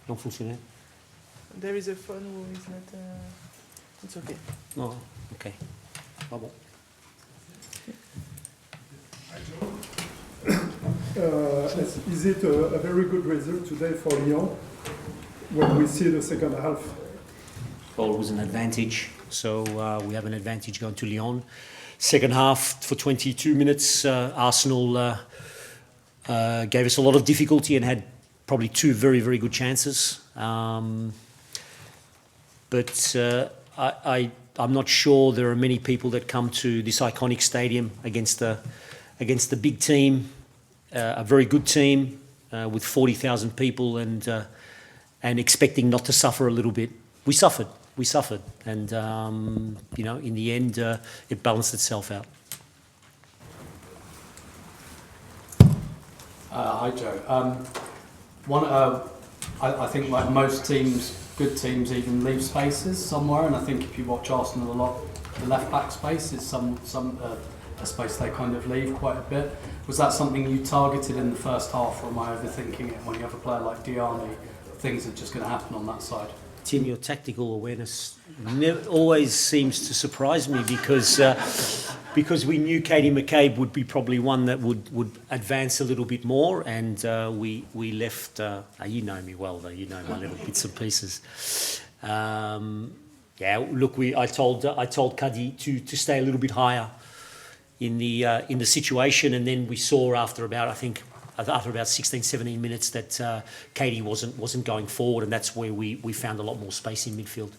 Non fonctionnait. There is a phone who is not... It's okay. Oh, ok. Pas bon. Is it a very good result today for Lyon when we see the second half? Well, it was an advantage. So we have an advantage going to Lyon. Second half, for 22 minutes, Arsenal gave us a lot of difficulty and had probably two very, very good chances. But I'm not sure there are many people that come to this iconic stadium against the big team, a very good team with 40,000 people, and expecting not to suffer a little bit. We suffered, and in the end, it balanced itself out. Hi Joe. I think like most teams, good teams even leave spaces somewhere, and I think if you watch Arsenal a lot, the left back space is a space they kind of leave quite a bit. Was that something you targeted in the first half, or am I overthinking it? When you have a player like Diani, things are just going to happen on that side. Tim, your tactical awareness always seems to surprise me because we knew Katie McCabe would be probably one that would advance a little bit more, and we left. You know me well, though. You know my little bits and pieces. Look, I told Kadi to stay a little bit higher in the situation, and then we saw after about 16, 17 minutes that Katie wasn't going forward, and that's where we found a lot more space in midfield.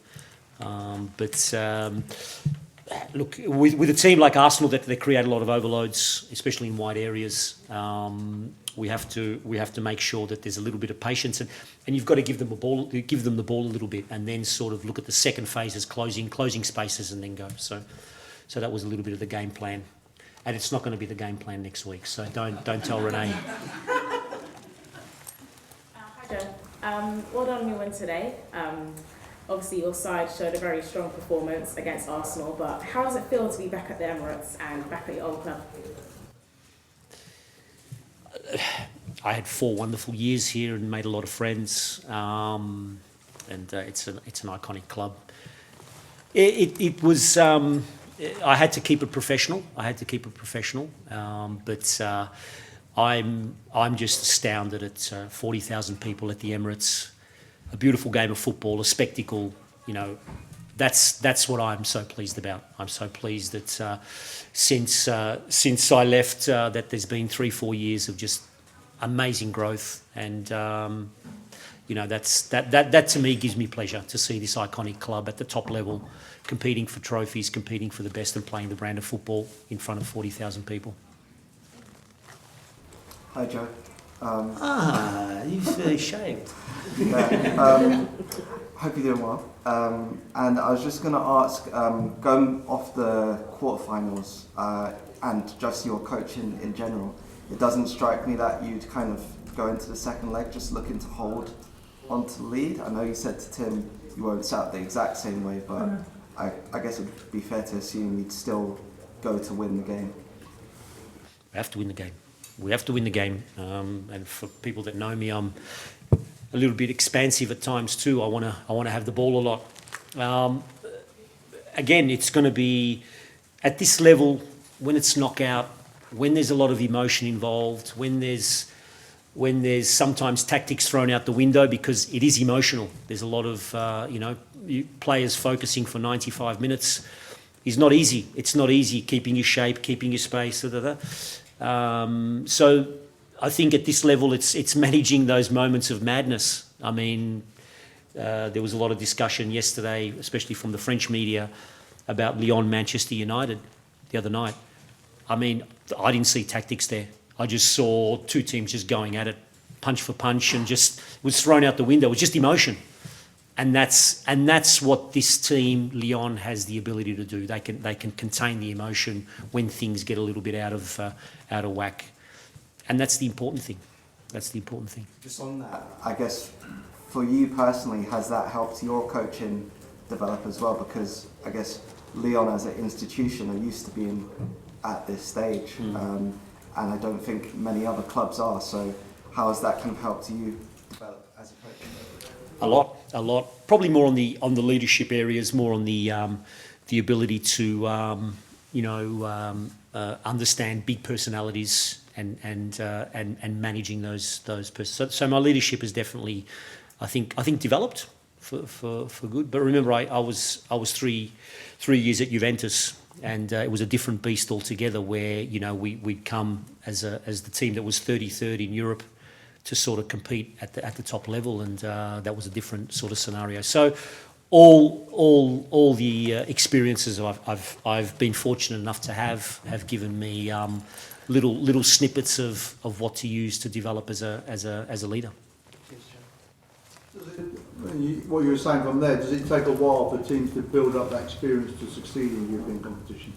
Look, with a team like Arsenal that they create a lot of overloads, especially in wide areas, we have to make sure that there's a little bit of patience, and you've got to give them the ball a little bit, and then sort of look at the second phase as closing spaces and then go. So that was a little bit of the game plan. And it's not going to be the game plan next week, so don't tell Renee. Hi Joe. Well done on your win today. Obviously your side showed a very strong performance against Arsenal, but how does it feel to be back at the Emirates and back at your old club? I had 4 wonderful years here and made a lot of friends, and it's an iconic club. It was. I had to keep it professional. But I'm just astounded at 40,000 people at the Emirates. A beautiful game of football, a spectacle. That's what I'm so pleased about. I'm so pleased that since I left, that there's been 3-4 years of just amazing growth, and that to me gives me pleasure to see this iconic club at the top level, competing for trophies, competing for the best, and playing the brand of football in front of 40,000 people. Hi Joe. You feel shaved. Yeah, hope you're doing well. And I was just going to ask, going off the quarterfinals and just your coaching in general, it doesn't strike me that you'd kind of go into the second leg just looking to hold onto the lead. I know you said to Tim you won't set up the exact same way, but I guess it would be fair to assume you'd still go to win the game. We have to win the game. And for people that know me, I'm a little bit expansive at times too. I want to have the ball a lot. Again, it's going to be at this level when it's knockout, when there's a lot of emotion involved, when there's sometimes tactics thrown out the window because it is emotional. There's a lot of players focusing for 95 minutes. It's not easy. It's not easy keeping your shape, keeping your space. So I think at this level, it's managing those moments of madness. I mean, there was a lot of discussion yesterday, especially from the French media, about Lyon, Manchester United the other night. I mean, I didn't see tactics there. I just saw two teams just going at it, punch for punch, and just was thrown out the window. It was just emotion. And that's what this team, Lyon, has the ability to do. They can contain the emotion when things get a little bit out of whack, and that's the important thing. Just on that, I guess for you personally, has that helped your coaching develop as well? Because I guess Lyon as an institution are used to being at this stage, and I don't think many other clubs are. So how has that kind of helped you develop as a coach? A lot. Probably more on the leadership areas, more on the ability to understand big personalities and managing those persons. So my leadership is definitely, I think developed for good. But remember, I was 3 years at Juventus, and it was a different beast altogether. Where we'd come as the team that was 33rd in Europe to sort of compete at the top level, and that was a different sort of scenario. So all the experiences I've been fortunate enough to have given me little snippets of what to use to develop as a leader. What you were saying from there, does it take a while for teams to build up that experience to succeed in European competition?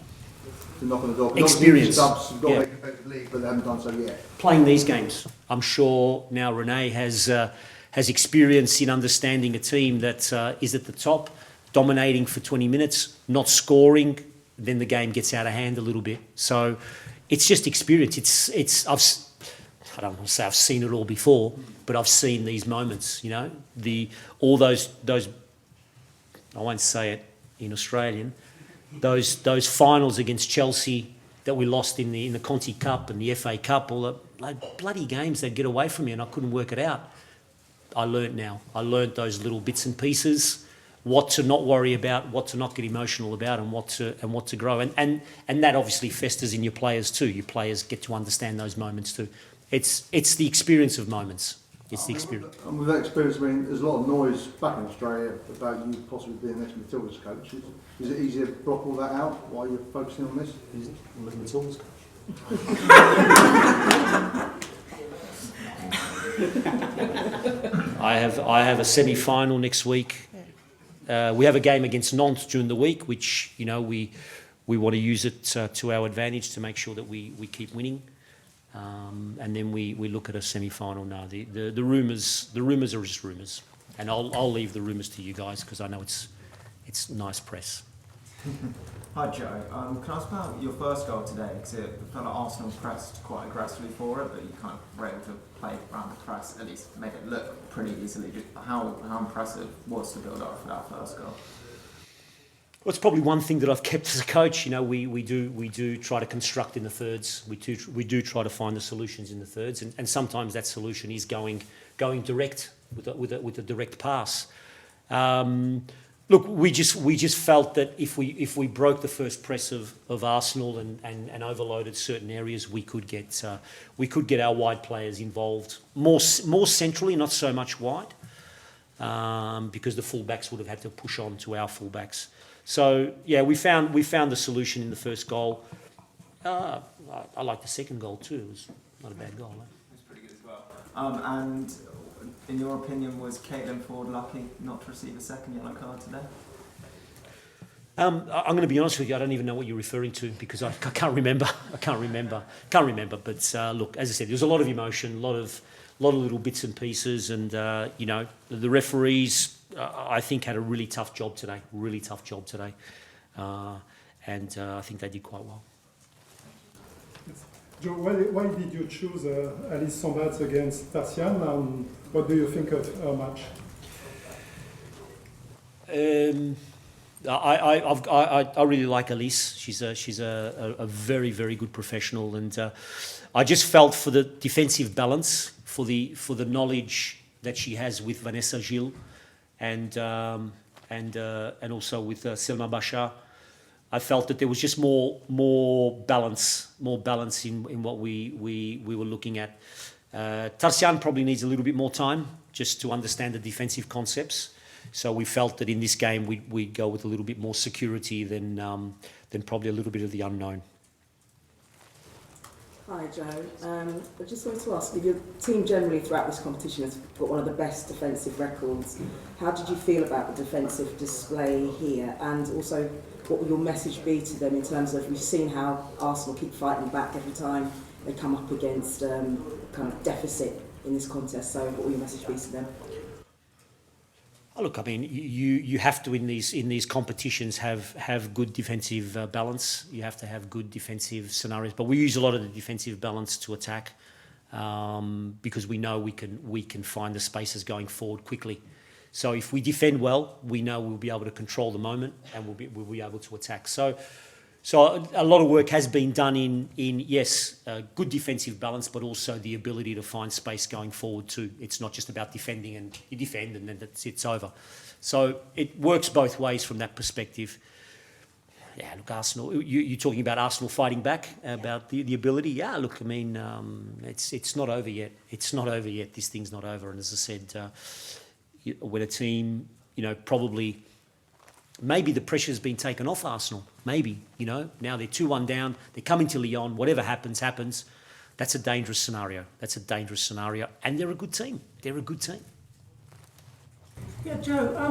To knock on the door? Experience. Subs have got Yeah. to make a competitive league, but they haven't done so yet. Playing these games, I'm sure now Renee has experience in understanding a team that is at the top, dominating for 20 minutes, not scoring, then the game gets out of hand a little bit. So it's just experience. I don't want to say I've seen it all before, but I've seen these moments. All those I won't say it in Australian. Those finals against Chelsea that we lost in the Conti Cup and the FA Cup, all the bloody games they'd get away from me, and I couldn't work it out. I learnt those little bits and pieces, what to not worry about, what to not get emotional about, and what to grow. And that obviously festers in your players too. Your players get to understand those moments too. It's the experience of moments. It's the experience. And with that experience, I mean, there's a lot of noise back in Australia about you possibly being next Matilda's coach. Is it easier to block all that out while you're focusing on this? Is it? Matilda's coach. I have a semi-final next week. We have a game against Nantes during the week, which we want to use it to our advantage to make sure that we keep winning. And then we look at a semi-final now. The rumours are just rumours, and I'll leave the rumours to you guys because I know it's nice press. Hi Joe, can I ask about your first goal today? Because it felt like Arsenal pressed quite aggressively for it, but you kind of were able to play around the press, at least make it look pretty easily. How impressive was the build-up for that first goal? Well, it's probably one thing that I've kept as a coach. We do try to construct in the thirds. We do try to find the solutions in the thirds, and sometimes that solution is going direct with a direct pass. Look, we just felt that if we broke the first press of Arsenal and overloaded certain areas, we could get our wide players involved more centrally, not so much wide, because the fullbacks would have had to push on to our fullbacks. So yeah, we found the solution in the first goal. I like the second goal too. It was not a bad goal. It was pretty good as well. And in your opinion, was Caitlin Ford lucky not to receive a second yellow card today? I'm going to be honest with you. I don't even know what you're referring to because I can't remember. Can't remember. But look, as I said, there was a lot of emotion, a lot of little bits and pieces, and the referees. I think had a really tough job today, and I think they did quite well. Joe, why did you choose Alice Sambatz against Tarsian, and what do you think of her match? I really like Alice. She's a very, very good professional, and I just felt for the defensive balance, for the knowledge that she has with Vanessa Gilles, and also with Selma Bachar. I felt that there was just more balance in what we were looking at. Tarsian probably needs a little bit more time just to understand the defensive concepts. So we felt that in this game we'd go with a little bit more security than probably a little bit of the unknown. Hi Joe, I just wanted to ask, your team generally throughout this competition has got one of the best defensive records. How did you feel about the defensive display here, and also what will your message be to them in terms of, we've seen how Arsenal keep fighting back every time they come up against kind of deficit in this contest, so what will your message be to them? Oh, look, I mean, you have to in these competitions have good defensive balance. You have to have good defensive scenarios, but we use a lot of the defensive balance to attack. because we know we can find the spaces going forward quickly. So if we defend well, we know we'll be able to control the moment and we'll be able to attack. So a lot of work has been done in yes, good defensive balance, but also the ability to find space going forward too. It's not just about defending and you defend and then it's over. So it works both ways from that perspective. Yeah, look, Arsenal, you're talking about Arsenal fighting back, about the ability. Yeah, look, I mean, it's not over yet. It's not over yet. This thing's not over. And as I said, when a team, probably, maybe the pressure's been taken off Arsenal. Maybe, now they're 2-1 down. They're coming to Lyon. Whatever happens. That's a dangerous scenario. And they're a good team. Yeah, Joe, I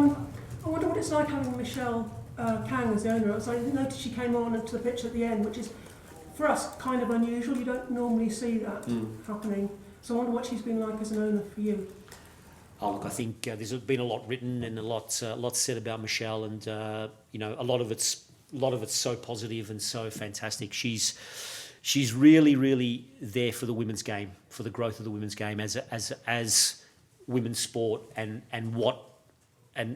wonder what it's like having Michelle Kang as the owner. So I noticed she came on to the pitch at the end, which is, for us, kind of unusual. You don't normally see that happening. So I wonder what she's been like as an owner for you. Oh, look, I think there's been a lot written and a lot said about Michelle, and a lot of it's so positive and so fantastic. She's really, really there for the women's game, for the growth of the women's game as women's sport, and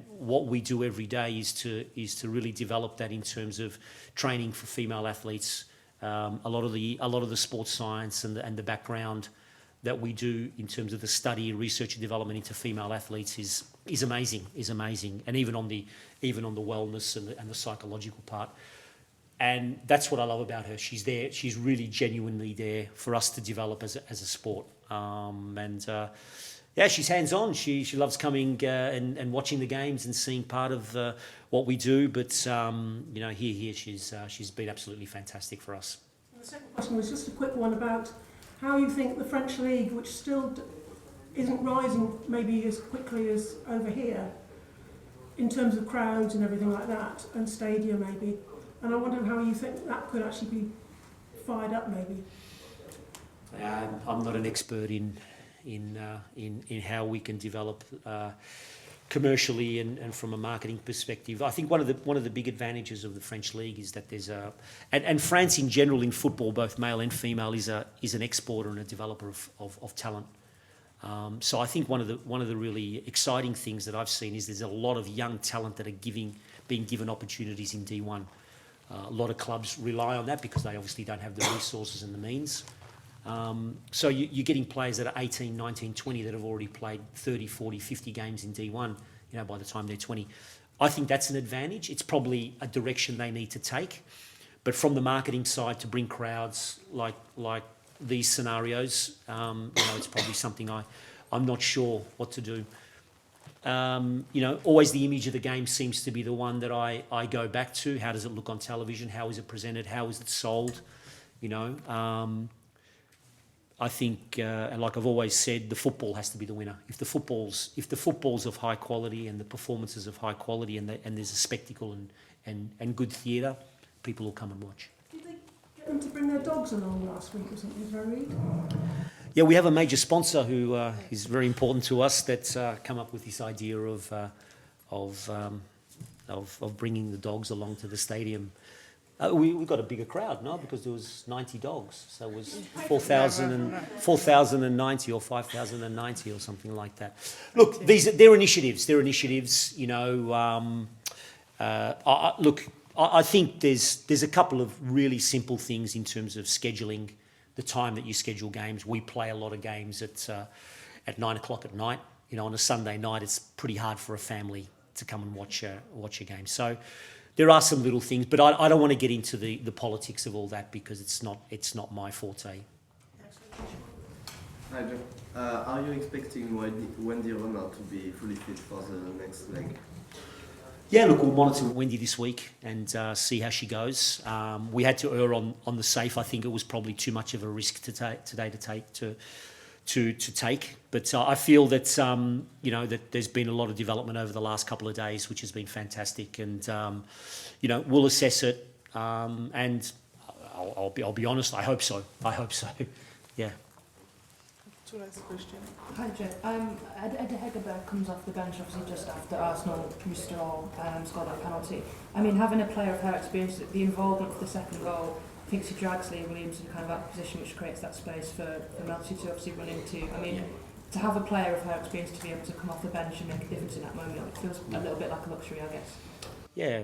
what we do every day is to really develop that in terms of training for female athletes. A lot of the sports science and the background that we do in terms of the study, research and development into female athletes is amazing, and even on the wellness and the psychological part. And that's what I love about her. She's there. She's really genuinely there for us to develop as a sport. She's hands-on. She loves coming and watching the games and seeing part of what we do. But here she's been absolutely fantastic for us. And the second question was just a quick one about how you think the French league, which still isn't rising maybe as quickly as over here, in terms of crowds and everything like that, and stadium maybe. And I wonder how you think that could actually be fired up maybe. I'm not an expert in how we can develop commercially and from a marketing perspective. I think one of the big advantages of the French league is that there's and France in general in football, both male and female, is an exporter and a developer of talent. So I think one of the really exciting things that I've seen is there's a lot of young talent that are being given opportunities in D1. A lot of clubs rely on that because they obviously don't have the resources and the means. So you're getting players that are 18, 19, 20 that have already played 30, 40, 50 games in D1, by the time they're 20. I think that's an advantage. It's probably a direction they need to take. But from the marketing side, to bring crowds like these scenarios, it's probably something I'm not sure what to do. Always the image of the game seems to be the one that I go back to. How does it look on television? How is it presented? How is it sold? I think, and like I've always said, the football has to be the winner. If the football's of high quality and the performances of high quality and there's a spectacle and good theatre, people will come and watch. Did they get them to bring their dogs along last week or something? Did I read? Yeah, we have a major sponsor who is very important to us that's come up with this idea of bringing the dogs along to the stadium. We got a bigger crowd, no? Because there was 90 dogs, so it was 4,090 or 5,090 or something like that. Look, they're initiatives. I think there's a couple of really simple things in terms of scheduling the time that you schedule games. We play a lot of games at 9 o'clock at night. On a Sunday night, it's pretty hard for a family to come and watch a game. So there are some little things, but I don't want to get into the politics of all that because it's not my forte. Hi, Joe. Are you expecting Wendie Renard to be fully fit for the next leg? Yeah, look, we'll monitor Wendie this week and see how she goes. We had to err on the safe. I think it was probably too much of a risk today to take. But I feel that that there's been a lot of development over the last couple of days, which has been fantastic. And we'll assess it. And I'll be honest. I hope so. Yeah. To last question. Hi, Joe. Ed Hegerberg comes off the bench, obviously, just after Arsenal scored that penalty. I mean, having a player of her experience, the involvement for the second goal, thinks he drags Lee Williams in kind of that position, which creates that space for Melty to obviously run into. I mean, to have a player of her experience to be able to come off the bench and make a difference in that moment, it feels a little bit like a luxury, I guess. Yeah,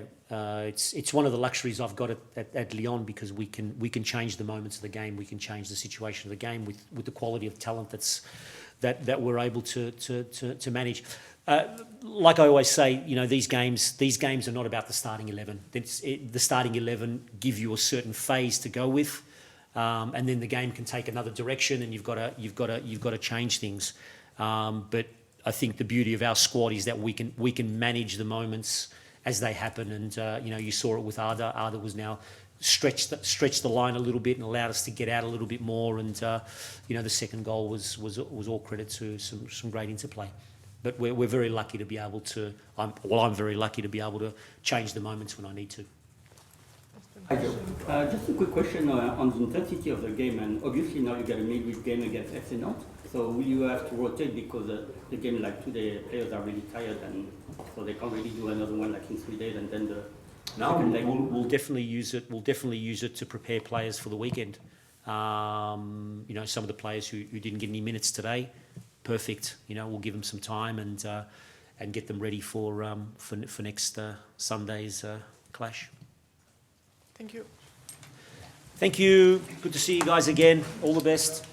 it's one of the luxuries I've got at Lyon, because we can change the moments of the game, we can change the situation of the game with the quality of talent that we're able to manage. Like I always say, you know, these games are not about the starting 11. The starting 11 give you a certain phase to go with, and then the game can take another direction, and you've got to change things. But I think the beauty of our squad is that we can manage the moments as they happen, and you know, you saw it with Arda. Arda was now stretched the line a little bit and allowed us to get out a little bit more, and you know, the second goal was all credit to some great interplay. But we're very lucky to be able to. I'm very lucky to be able to change the moments when I need to. Hi Joe. Just a quick question on the intensity of the game, and obviously now you got a midweek game against FC Nantes. So will you have to rotate because the game like today, players are really tired, and so they can't really do another one like in 3 days, and then the second leg. We'll definitely use it. We'll definitely use it to prepare players for the weekend. You know, some of the players who didn't get any minutes today, perfect. You know, we'll give them some time and get them ready for next Sunday's clash. Thank you. Thank you. Good to see you guys again. All the best.